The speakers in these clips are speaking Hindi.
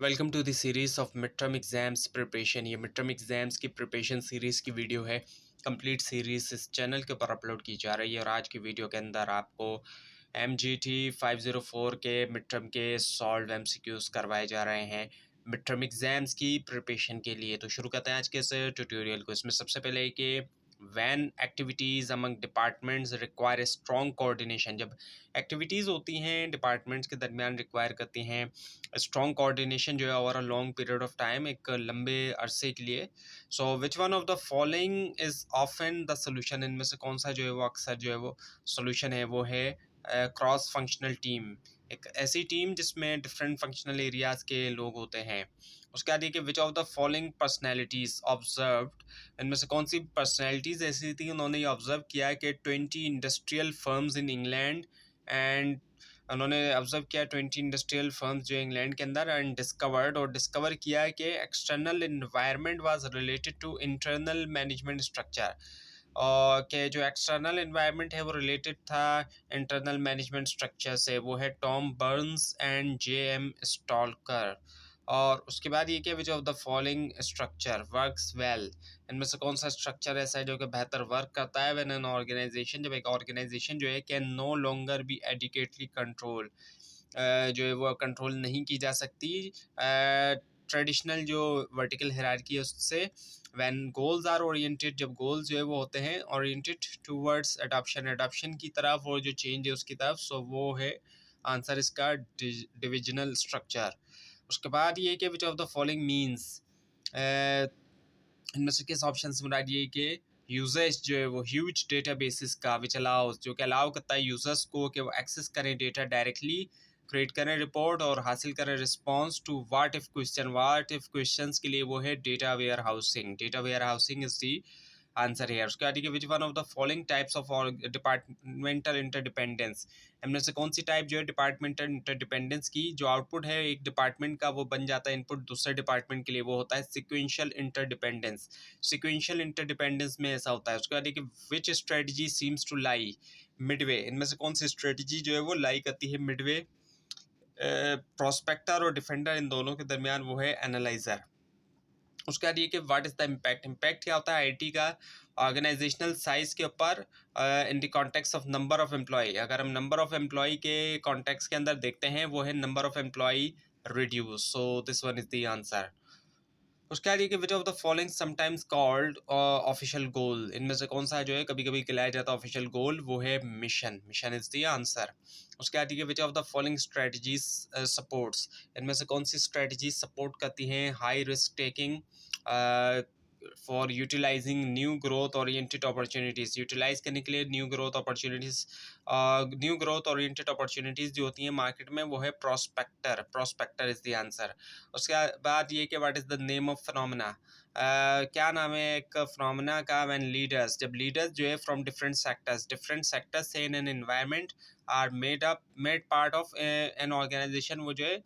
Welcome to the series of mid term exams preparation. ये मिड टर्म एग्ज़ाम्स की प्रिपरेशन सीरीज़ की वीडियो है। कंप्लीट सीरीज़ इस चैनल के ऊपर अपलोड की जा रही है और आज की वीडियो के अंदर आपको MGT 504 के मिड टर्म के सॉल्व MCQs करवाए जा रहे हैं मिड टर्म एग्ज़ाम्स की प्रिपरेशन के लिए। तो शुरू करते हैं आज के इस ट्यूटोरियल को। इसमें सबसे पहले कि when activities among departments require a strong coordination. जब एक्टिविटीज़ होती हैं डिपार्टमेंट्स के दरमियान रिक्वायर करती हैं स्ट्रॉन्ग कोऑर्डिनेशन जो है over a long period of time, एक लंबे अरसे के लिए। So which one of the following is often the solution. इनमें से कौन सा जो है वो अक्सर जो है वो सोल्यूशन है, वो है क्रॉस फंक्शनल टीम। एक ऐसी टीम जिसमें डिफरेंट फंक्शनल एरियाज के लोग होते हैं। उसके बाद ये कि which of the following personalities observed. इनमें से कौन सी पर्सनैलिटीज ऐसी थी उन्होंने ये ऑब्जर्व किया कि 20 industrial firms in England and उन्होंने ऑब्जर्व किया 20 इंडस्ट्रियल फर्म्स जो इंग्लैंड के अंदर एंड डिस्कवर्ड और डिस्कवर किया कि external environment was related to internal management structure. और के जो एक्सटर्नल इन्वायरमेंट है वो रिलेटेड था इंटरनल मैनेजमेंट स्ट्रक्चर से। वो है टॉम बर्न्स एंड JM स्टॉलकर। और उसके बाद ये कि which of the following structure works well. इनमें से कौन सा स्ट्रक्चर ऐसा है जो कि बेहतर वर्क करता है व्हेन एन ऑर्गेनाइजेशन, जब एक ऑर्गेनाइजेशन जो है can no longer be adequately control, जो है वो कंट्रोल नहीं की जा सकती ट्रेडिशनल जो वर्टिकल हायरार्की है उससे। व्हेन गोल्स आर ओरिएंटेड, जब गोल्स जो है वो होते हैं ओरिएंटेड टूवर्ड्स अडॉप्शन, अडॉप्शन की तरफ और जो चेंज है उसकी तरफ। सो वो है आंसर इसका डिविजनल स्ट्रक्चर। उसके बाद ये कि which of the following means, इनमें से किस ऑप्शन से मुराद ये कि यूजर्स जो है वो ह्यूज डेटा बेसिस का, विच अलाउज जो कि अलाउ करता है यूजर्स को कि वो एक्सेस करें डेटा डायरेक्टली, क्रिएट करें रिपोर्ट और हासिल करें response to what if question. What if question के लिए वो है data warehousing. Data warehousing is the answer है। उसके बाद which one of the following types of departmental interdependence. इनमें से कौन सी टाइप जो है डिपार्टमेंटल इंटरडिपेंडेंस की, जो आउटपुट है एक डिपार्टमेंट का वो बन जाता है इनपुट दूसरे डिपार्टमेंट के लिए, वो होता है सिक्वेंशियल इंटरडिपेंडेंस। सिक्वेंशियल इंटरडिपेंडेंस में ऐसा होता है। उसके बाद which strategy seems to lie midway. इनमें से कौन सी स्ट्रेटजी जो है वो लाई करती है मिडवे, प्रोस्पेक्टर और डिफेंडर इन दोनों के दरमियान, वो है एनालाइजर। उसके बाद ये कि what is the impact. Impact क्या होता है आईटी का ऑर्गेनाइजेशनल साइज के ऊपर in the context of number of employee. अगर हम नंबर ऑफ एम्प्लॉय के कॉन्टेक्स्ट के अंदर देखते हैं वो है number of employee reduce. So this one is the answer. उसके बाद ये कि which of the following sometimes called official goal. इनमें से कौन सा जो है कभी कभी कहलाया जाता है ऑफिशियल गोल, वो है mission. Mission is the answer. उसके बाद ये which of the following strategies supports. इनमें से कौन सी स्ट्रेटजी सपोर्ट करती हैं high risk taking for utilising new growth oriented opportunities. Utilise करने के लिए new growth opportunities, new growth oriented opportunities जो होती हैं मार्केट में, वो है prospector. Prospector is the answer. उसके बाद ये कि what is the name of phenomena. क्या नाम है एक फिनोमेना का व्हेन लीडर्स, जब लीडर्स जो है फ्रॉम डिफरेंट सेक्टर्स से in an environment are made part of an organisation, वो जो है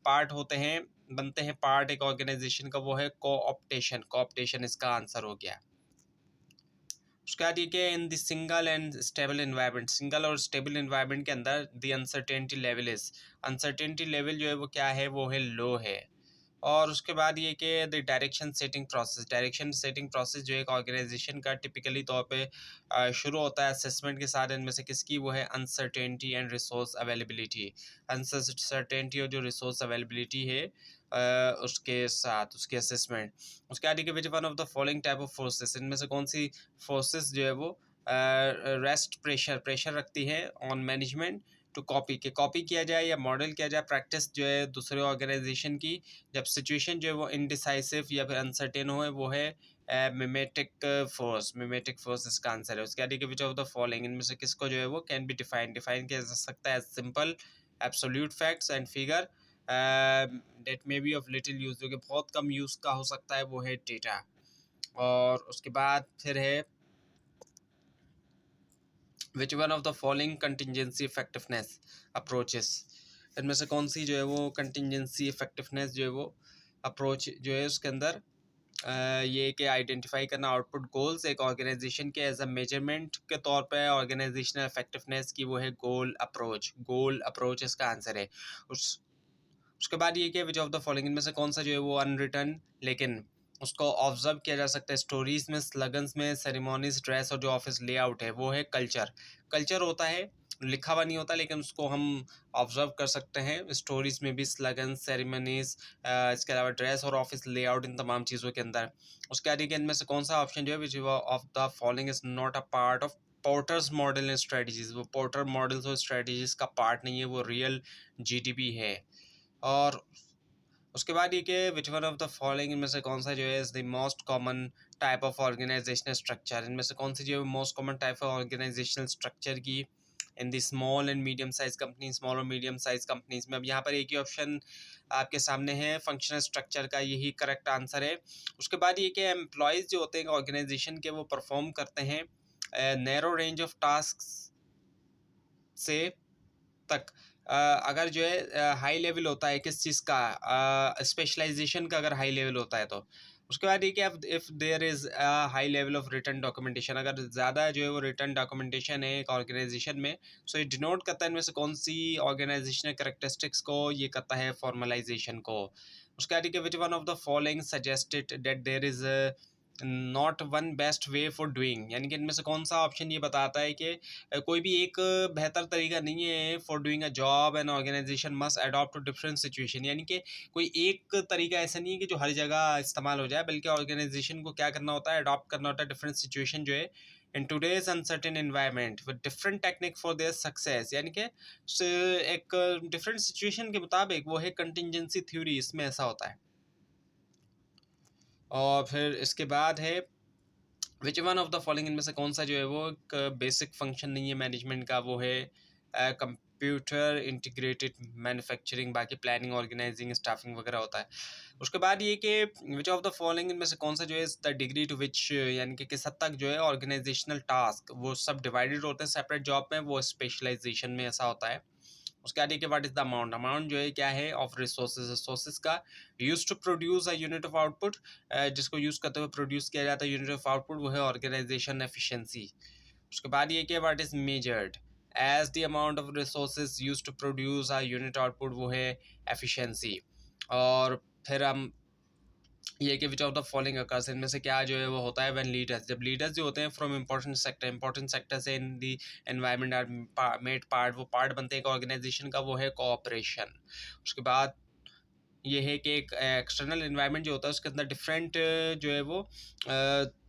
पार्ट होते हैं, बनते हैं पार्ट एक ऑर्गेनाइजेशन का, वो है कोऑप्टेशन। कोऑप्टेशन इसका आंसर हो गया। उसके बाद ये क्या in the single and stable environment. Single और स्टेबल इन्वायरमेंट के अंदर the uncertainty level is, uncertainty level जो है वो क्या है, वो है लो है। और उसके बाद ये कि the direction setting process. Direction setting process जो एक ऑर्गेनाइजेशन का टिपिकली तौर पे शुरू होता है असेसमेंट के साथ। इनमें से किसकी, वो है uncertainty and resource availability. Uncertainty और जो रिसोर्स अवेलेबिलिटी है उसके साथ उसके असेसमेंट। उसके आगे के विच one of the following type of forces. इनमें से कौन सी फोर्सेस जो है वो रेस्ट प्रेशर प्रेशर रखती है ऑन मैनेजमेंट टू कॉपी, के कॉपी किया जाए या मॉडल किया जाए प्रैक्टिस जो है दूसरे ऑर्गेनाइजेशन की, जब सिचुएशन जो है वो इनडिसाइसिव या फिर अनसर्टेन हो, वो है मिमेटिक फोर्स। मिमेटिक फोर्स इसका आंसर है। उसके आगे विच ऑफ द फॉलोइंग, इनमें से किसको जो है वो कैन बी डिफाइन किया जा सकता है simple absolute facts and figure that may be of little use, जो कि बहुत कम यूज़ का हो सकता है, वो है डेटा। और उसके बाद फिर है विच one of the following contingency effectiveness approaches. इनमें से कौन सी जो है वो कंटिजेंसी इफेक्टिवनेस जो है वो अप्रोच जो है उसके अंदर ये कि आइडेंटिफाई करना आउटपुट गोल्स एक ऑर्गेनाइजेशन के एज अ मेजरमेंट के तौर पे ऑर्गेनाइजेशनल इफेक्टिवनेस की, वो है गोल अप्रोच। गोल अप्रोच इसका आंसर है। उसके बाद ये कि विच ऑफ द फॉलोइंग इनमें से कौन सा जो है वो अनरिटन लेकिन उसको ऑब्जर्व किया जा सकता है स्टोरीज में, स्लगन्स में, सेरेमोनीज, ड्रेस और जो ऑफिस लेआउट है वो है कल्चर। कल्चर होता है, लिखा हुआ नहीं होता, लेकिन उसको हम ऑब्जर्व कर सकते हैं स्टोरीज में भी, स्लगन्स, सेरेमनीज, इसके अलावा ड्रेस और ऑफिस लेआउट, इन तमाम चीज़ों के अंदर। उसके आगे इनमें से कौन सा ऑप्शन जो है which of the following is not a part of porters model and strategies. वो पोर्टर मॉडल्स और स्ट्रेटजीज का पार्ट नहीं है, वो रियल जीडीपी है। और उसके बाद ये कि which one of the following इनमें से कौन सा जो है is the most common type of organisational structure. इनमें से कौन सी जो है most common type of organisational structure की in the small and medium size company, small और मीडियम साइज कंपनीज में। अब यहाँ पर एक ही ऑप्शन आपके सामने है फंक्शनल स्ट्रक्चर का, यही करेक्ट आंसर है। उसके बाद ये कि एम्प्लॉयज़ जो होते हैं ऑर्गेनाइजेशन के, वो परफॉर्म करते हैं नैरो रेंज ऑफ टास्क से तक। अगर जो है हाई लेवल होता है किस चीज़ का, स्पेशलाइजेशन का अगर हाई लेवल होता है तो। उसके बाद ये कि if there is high level of return documentation, अगर ज़्यादा जो है वो रिटर्न डॉक्यूमेंटेशन है एक ऑर्गेनाइजेशन में, सो ये डिनोट करता है इनमें से कौन सी ऑर्गेनाइजेशनल कैरेक्टरिस्टिक्स को, ये करता है फॉर्मलाइजेशन को। उसके बाद ये कि which one of the following suggested that there is not one best way for doing, यानी कि इनमें से कौन सा ऑप्शन ये बताता है कि कोई भी एक बेहतर तरीका नहीं है for doing a job and organisation must adopt to different situation. यानी कि कोई एक तरीका ऐसा नहीं है कि जो हर जगह इस्तेमाल हो जाए, बल्कि ऑर्गेनाइजेशन को क्या करना होता है, अडॉप्ट करना होता है डिफरेंट सिचुएशन जो है in today's uncertain environment with different technique for their success. यानी कि एक डिफरेंट सिचुएशन के मुताबिक वो है कंटिजेंसी थ्योरी, इसमें ऐसा होता है। और फिर इसके बाद है विच वन ऑफ द फॉलोइंग इनमें से कौन सा जो है वो एक बेसिक फंक्शन नहीं है मैनेजमेंट का, वो है कंप्यूटर इंटीग्रेटेड मैन्युफैक्चरिंग, बाकी प्लानिंग, ऑर्गेनाइजिंग, स्टाफिंग वगैरह होता है। उसके बाद ये कि विच ऑफ द फॉलोइंग इनमें से कौन सा जो है द डिग्री टू विच, यानी कि किस हद तक जो है ऑर्गेनाइजेशनल टास्क वो सब डिवाइडेड होते हैं सेपरेट जॉब में, वो स्पेशलाइजेशन में ऐसा होता है। उसके आगे के what is the amount, amount जो है क्या है ऑफ रिसोर्सेज, रिसोर्सेज का use to produce a unit of output, जिसको यूज करते हुए प्रोड्यूस किया जाता है यूनिट ऑफ आउटपुट, वो है ऑर्गेनाइजेशन एफिशिएंसी। उसके बाद ये क्या what is measured as the amount of resources use to produce a unit output, वो है एफिशिएंसी। और फिर हम ये कि which of the following occurs, इनमें से क्या जो है वो होता है व्हेन लीडर्स, जब लीडर्स जो होते हैं फ्रॉम इंपॉर्टेंट सेक्टर से इन दी एनवायरनमेंट आर मेड पार्ट, वो पार्ट बनते हैं एक ऑर्गेनाइजेशन का, वो है कोऑपरेशन। उसके बाद ये है कि एक एक्सटर्नल इन्वायरमेंट जो होता है उसके अंदर डिफरेंट जो है वो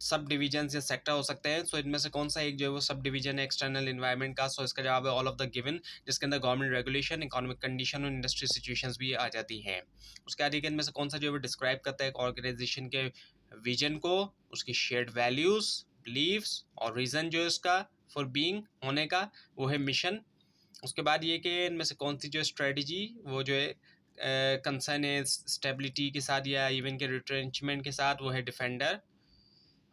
सब डिवीजन या सेक्टर हो सकते हैं। सो इनमें से कौन सा एक जो है वो सब डिवीजन है एक्सटर्नल इन्वायरमेंट का। सो इसका जवाब है ऑल ऑफ द गिवन, जिसके अंदर गवर्नमेंट रेगुलेशन, इकोनॉमिक कंडीशन और इंडस्ट्री सिचुएशंस भी आ जाती हैं। उसके आगे इनमें से कौन सा जो है वो डिस्क्राइब करता है एक ऑर्गेनाइजेशन के विजन को, उसकी शेयर्ड वैल्यूज, बिलीव्स और रीजन जो है उसका फॉर बीइंग होने का, वो है मिशन। उसके बाद ये कि इनमें से कौन सी जो स्ट्रेटजी वो जो है कंसर्न है स्टेबिलिटी के साथ या इवन के रिट्रेंचमेंट के साथ, वो है डिफेंडर।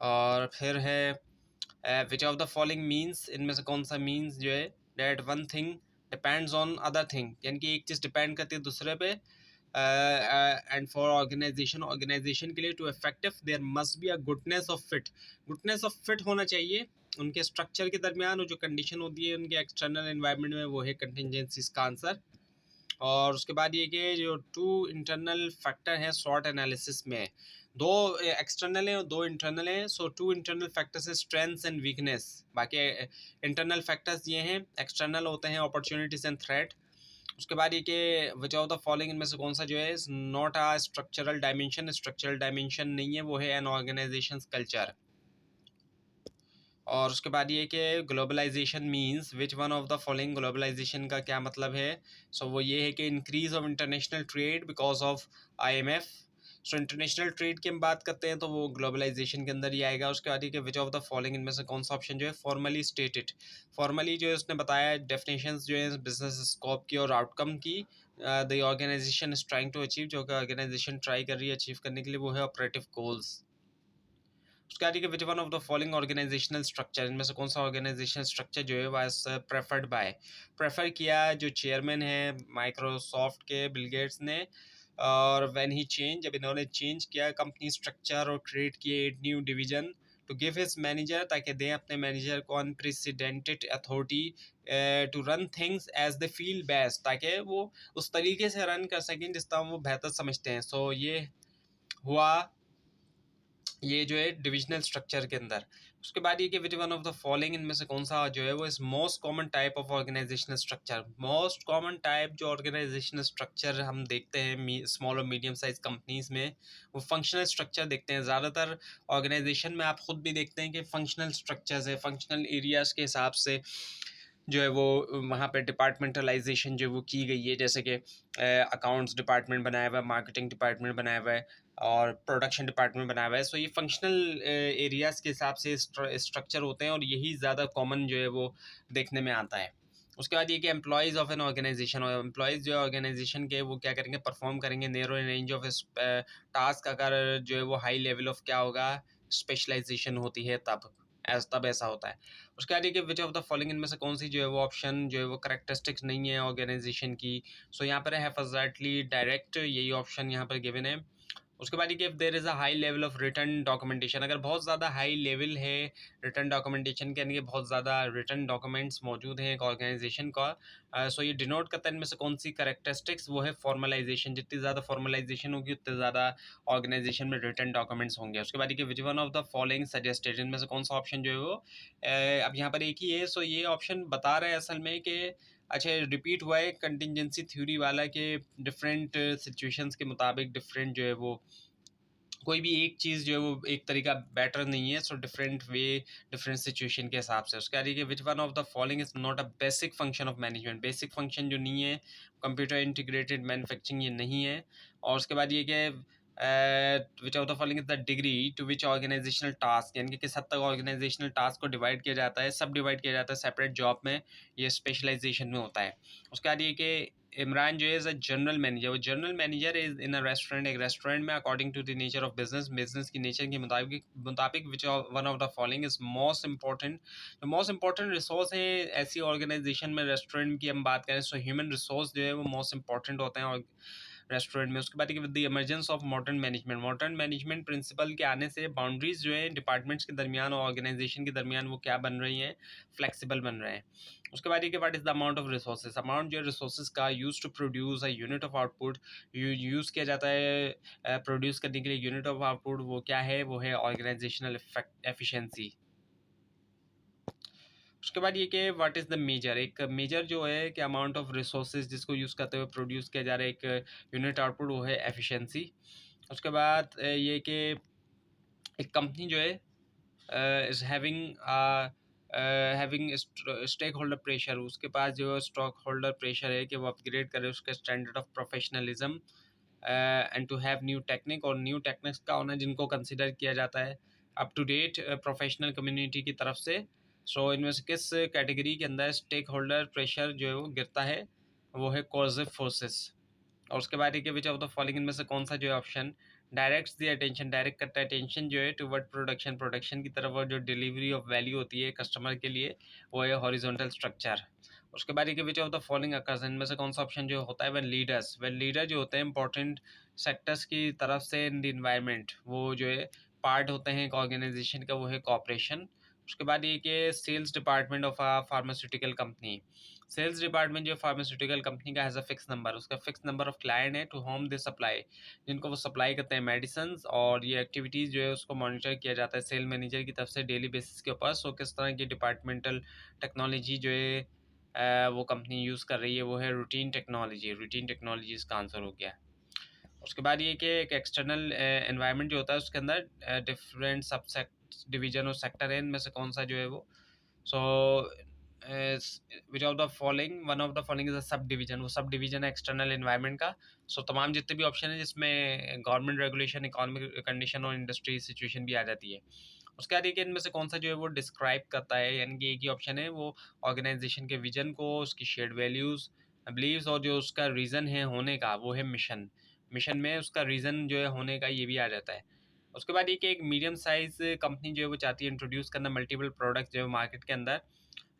और फिर है which of the following means, इनमें से कौन सा मीन्स जो है that one thing depends on other thing, यानी कि एक चीज़ डिपेंड करती है दूसरे पे। एंड फॉर ऑर्गेनाइजेशन के लिए to effective there must be a goodness of fit, goodness of fit होना चाहिए उनके स्ट्रक्चर के दरमियान, और जो कंडीशन होती है उनके एक्सटर्नल एनवायरनमेंट में, वो है कंटिजेंसीज का आंसर। और उसके बाद ये कि जो टू इंटरनल फैक्टर हैं शॉर्ट एनालिसिस में, दो एक्सटर्नल हैं और दो इंटरनल हैं। सो टू इंटरनल फैक्टर्स है स्ट्रेंथ्स एंड वीकनेस, बाकी इंटरनल फैक्टर्स ये हैं, एक्सटर्नल होते हैं अपॉर्चुनिटीज एंड थ्रेट। उसके बाद ये कि विच ऑफ द फॉलोइंग इनमें से कौन सा जो है not a structural dimension, structural dimension नहीं है, वो है एन ऑर्गेनाइजेशन कल्चर। और उसके बाद ये कि globalisation means which one of the following, globalisation का क्या मतलब है। सो वो ये है कि increase of international trade because of IMF. So international trade की हम बात करते हैं तो वो ग्लोबलाइजेशन के अंदर ही आएगा। उसके बाद ये कि विच ऑफ द फॉलोइंग इनमें से कौन सा ऑप्शन जो है फॉर्मली स्टेटेड, फॉर्मली जो है उसने बताया डेफिनेशंस जो है बिजनेस स्कोप की और आउटकम की, the organisation is trying to achieve, जो कि ऑर्गेनाइजेशन ट्राई कर रही है अचीव करने के लिए, वो है ऑपरेटिव गोल्स। उसके आगे which one of the following organisational structure, इनमें से कौन सा ऑर्गेनाइजेशनल स्ट्रक्चर जो है वाज प्रेफर्ड बाय, प्रेफर किया जो चेयरमैन है माइक्रोसॉफ्ट के बिल गेट्स ने। और व्हेन ही चेंज, जब इन्होंने चेंज किया कंपनी स्ट्रक्चर और क्रिएट किए 8 new division to give his manager, ताकि दें अपने मैनेजर को unprecedented authority to run things as they feel best, ताकि वो उस तरीके से रन कर सकें जिस तरह वो बेहतर समझते हैं। सो ये हुआ ये जो है डिविजनल स्ट्रक्चर के अंदर। उसके बाद ये कि which one of the following इनमें से कौन सा जो है वो इस most common type of organisational structure. Most common type जो ऑर्गेनाइजेशनल स्ट्रक्चर हम देखते हैं स्मॉल और मीडियम साइज कंपनीज में, वो फंक्शनल स्ट्रक्चर देखते हैं। ज़्यादातर ऑर्गेनाइजेशन में आप खुद भी देखते हैं कि फंक्शनल स्ट्रक्चर्स है, फंक्शनल एरियाज़ के हिसाब से जो है वो वहाँ पे डिपार्टमेंटलाइजेशन जो वो की गई है, जैसे कि अकाउंट्स डिपार्टमेंट बनाया हुआ है, मार्केटिंग डिपार्टमेंट बनाया हुआ है और प्रोडक्शन डिपार्टमेंट बनाया हुआ है। सो ये फंक्शनल एरियाज़ के हिसाब से स्ट्रक्चर होते हैं और यही ज़्यादा कॉमन जो है वो देखने में आता है। उसके बाद ये कि एम्प्लॉयज़ ऑफ एन ऑर्गेनाइजेशन, और एम्प्लॉयज़ जो है ऑर्गेनाइजेशन के वो क्या करेंगे, परफॉर्म करेंगे नेरो रेंज ऑफ टास्क। अगर जो है वो हाई लेवल ऑफ क्या होगा, स्पेशलाइजेशन होती है तब ऐसा होता है। उसके बाद कि विच ऑफ द फॉलोइंग इनमें से कौन सी जो है वो ऑप्शन जो है वो करेक्टरिस्टिक्स नहीं है ऑर्गेनाइजेशन की। सो यहाँ पर है फर्जटली डायरेक्ट, यही ऑप्शन यहाँ पर गिवन है। उसके बाद कि if there is a high level of return documentation, अगर बहुत ज़्यादा हाई लेवल है रिटर्न डॉक्यूमेंटेशन के, यानी कि बहुत ज़्यादा रिटर्न डॉक्यूमेंट्स मौजूद हैं एक ऑर्गेनाइजेशन का, सो ये डिनोट करता है इनमें से कौन सी करेक्टरिस्टिक्स, वो है फॉर्मलाइजेशन। जितनी ज़्यादा फॉर्मलाइजेशन होगी उतने ज़्यादा ऑर्गेनाइजेशन में रिटर्न डॉक्यूमेंट्स होंगे। उसके बाद कि which one of the following suggested, इनमें से कौन सा ऑप्शन जो है वो अब यहाँ पर एक ही है। सो ये ऑप्शन बता रहा है असल में कि अच्छा रिपीट हुआ है कंटिजेंसी थ्योरी वाला के डिफरेंट सिचुएशंस के मुताबिक डिफरेंट जो है वो कोई भी एक चीज़ जो है वो एक तरीका बेटर नहीं है। So different way different situation के हिसाब से। उसके आगे which one of the following is not a basic function of management, basic function जो नहीं है कंप्यूटर इंटीग्रेटेड मैन्युफैक्चरिंग ये नहीं है। और उसके बाद ये कि which of the following is the degree to which organisational task, यानी कि किस हद तक ऑर्गेनाइजेशनल टास्क को डिवाइड किया जाता है, सब डिवाइड किया जाता है सेपरेट जॉब में, ये स्पेशलाइजेशन में होता है। उसके बाद ये कि इमरान जो है जनरल मैनेजर, वो general manager is in a restaurant, एक रेस्टोरेंट में according to the nature of business, business की नेचर के मुताबिक which one of the following is most important. जो मोस्ट इंपॉर्टेंट रिसोर्स है ऐसी ऑर्गेनाइजेशन में, रेस्टोरेंट की हम बात करें, सो ह्यूमन रिसोर्स जो है वो मोस्ट इंपॉर्टेंट होते हैं और रेस्टोरेंट में। उसके बाद with the emergence of modern management principle के आने से बाउंड्रीज जो है डिपार्टमेंट्स के दरमियान और ऑर्गेनाइजेशन के दरमियान वो क्या बन रही हैं, फ्लेक्सिबल बन रहे हैं। उसके बाद ये कि what is the amount of resources, amount जो है रिसोर्सेज का use to produce a unit of output, use किया जाता है प्रोड्यूस करने के लिए यूनिट ऑफ आउटपुट, वो क्या है, वो है ऑर्गेनाइजेशनल एफिशिएंसी। उसके बाद ये कि व्हाट इज़ द मेजर, एक मेजर जो है कि अमाउंट ऑफ रिसोर्सेज जिसको यूज़ करते हुए प्रोड्यूस किया जा रहा है एक यूनिट आउटपुट, वो है एफिशिएंसी। उसके बाद ये कि एक कंपनी जो है is having stakeholder pressure, उसके पास जो स्टॉक होल्डर प्रेशर है कि वो अपग्रेड करे उसके standard of professionalism and to have new technique, और न्यू टेक्निक्स का होना जिनको कंसिडर किया जाता है up to date professional community की तरफ से। सो इनमें से किस कैटेगरी के अंदर स्टेक होल्डर प्रेशर जो है वो गिरता है, वो है कॉजिव फोर्सेस। और उसके बाद विच ऑफ द फॉलोइंग इनमें से कौन सा जो है option directs the attention, direct करता है अटेंशन जो है टुवर्ड प्रोडक्शन, प्रोडक्शन की तरफ, और जो डिलीवरी ऑफ वैल्यू होती है कस्टमर के लिए, वो है हॉरिजॉन्टल स्ट्रक्चर। उसके बाद विच ऑफ द फॉलोइंग अकर्स, इनमें से कौन सा ऑप्शन जो होता है व्हेन लीडर जो होते हैं इंपॉर्टेंट सेक्टर्स की तरफ से इन द इन्वायरमेंट, वो जो है पार्ट होते हैं एक ऑर्गेनाइजेशन का, वो है कॉपरेशन। उसके बाद ये कि sales department of a pharmaceutical company, sales department जो फार्मास्यूटिकल कंपनी का हैज़ अ फिक्स नंबर, उसका फिक्स नंबर ऑफ क्लाइंट है टू होम दे सप्लाई, जिनको वो सप्लाई करते हैं मेडिसिन, और ये एक्टिविटीज़ जो है उसको मॉनिटर किया जाता है सेल मैनेजर की तरफ से डेली बेसिस के ऊपर। सो किस तरह की डिपार्टमेंटल टेक्नोलॉजी जो है वो कंपनी यूज़ कर रही है, वो है रूटीन टेक्नोलॉजी, रूटीन टेक्नोलॉजी इसका आंसर हो गया। उसके बाद ये कि एक एक्सटर्नल एनवायरनमेंट जो होता है उसके अंदर डिफरेंट सब डिवीजन और सेक्टर है, इनमें से कौन सा जो है वो, so which of the following, one of the following is a subdivision, वो सब डिवीजन है एक्सटर्नल एनवायरनमेंट का। सो तमाम जितने भी ऑप्शन है जिसमें गवर्नमेंट रेगुलेशन, इकोनॉमिक कंडीशन और इंडस्ट्री सिचुएशन भी आ जाती है। उसके बाद एक इनमें से कौन सा जो है वो डिस्क्राइब करता है, यानी कि एक ही ऑप्शन है वो ऑर्गेनाइजेशन के विजन को, उसकी शेयर्ड वैल्यूज़ बिलीव्स, और जो उसका रीज़न है होने का वो है मिशन, मिशन में उसका रीज़न जो है होने का ये भी आ जाता है। उसके बाद ये कि एक मीडियम साइज़ कंपनी जो है वो चाहती है इंट्रोड्यूस करना मल्टीपल प्रोडक्ट्स जो है मार्केट के अंदर,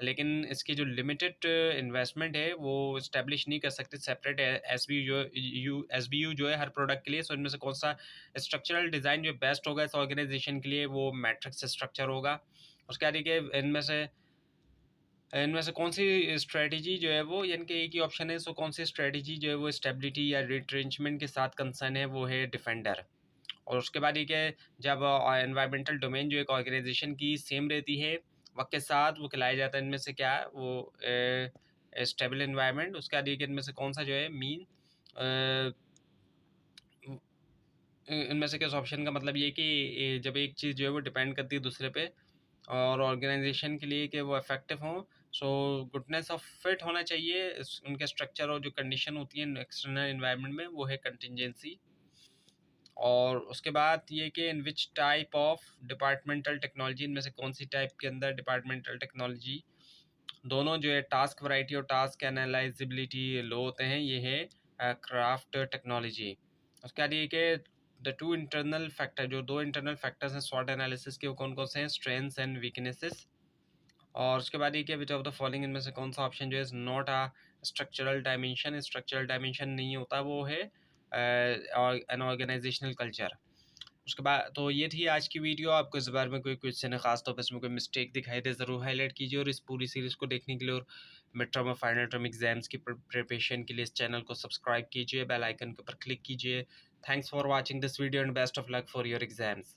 लेकिन इसकी जो लिमिटेड इन्वेस्टमेंट है वो इस्टेब्लिश नहीं कर सकते सेपरेट एस बी यू जो है हर प्रोडक्ट के लिए। सो इनमें से कौन सा स्ट्रक्चरल डिज़ाइन जो बेस्ट होगा इस ऑर्गेनाइजेशन के लिए, वो मैट्रिक्स स्ट्रक्चर होगा। उसके बाद देखिए इनमें से कौन सी स्ट्रेटजी जो है वो, यानी कि एक ही ऑप्शन है, सो कौन सी स्ट्रेटजी जो है वो स्टेबिलिटी या रिट्रेंचमेंट के साथ कंसर्न है, वो है डिफेंडर। और उसके बाद ये क्या है, जब एनवायरमेंटल डोमेन जो एक ऑर्गेनाइजेशन की सेम रहती है वक्त के साथ, वो खिलाया जाता है इनमें से क्या है, वो स्टेबल इन्वायरमेंट। उसके बाद ये कि इनमें से कौन सा जो है मीन इनमें से किस ऑप्शन का मतलब ये कि जब एक चीज़ जो है वो डिपेंड करती है दूसरे पे और ऑर्गेनाइजेशन के लिए कि वो इफेक्टिव हों, सो गुडनेस ऑफ फिट होना चाहिए उनके स्ट्रक्चर और जो कंडीशन होती है एक्सटर्नल इन्वायरमेंट में, वो है कंटिजेंसी। और उसके बाद ये कि in which type of departmental technology, इनमें से कौन सी टाइप के अंदर डिपार्टमेंटल टेक्नोलॉजी दोनों जो है टास्क वैरायटी और टास्क एनालाइजिबिलिटी लो होते हैं, ये है क्राफ्ट टेक्नोलॉजी। उसके बाद ये कि द टू इंटरनल फैक्टर, जो दो इंटरनल फैक्टर्स हैं स्वॉट एनालिसिस के, वो कौन कौन से हैं, स्ट्रेंथ्स एंड वीकनेसेस। और उसके बाद ये कि विच ऑफ द फॉलोइंग इनमें से कौन सा ऑप्शन जो है not a structural dimension, structural dimension नहीं होता, वो है एन ऑर्गेनाइजेशनल कल्चर। उसके बाद तो ये थी आज की वीडियो। आपको इस बारे में कोई क्वेश्चन है, खास तौर पर इसमें कोई मिस्टेक दिखाई दे, ज़रूर हाईलाइट कीजिए। और इस पूरी सीरीज़ को देखने के लिए और मिड टर्म और फाइनल टर्म एग्जाम्स की प्रिपरेशन के लिए इस चैनल को सब्सक्राइब कीजिए, बेल आइकन के ऊपर क्लिक कीजिए। Thanks for watching this video and best of luck for your exams.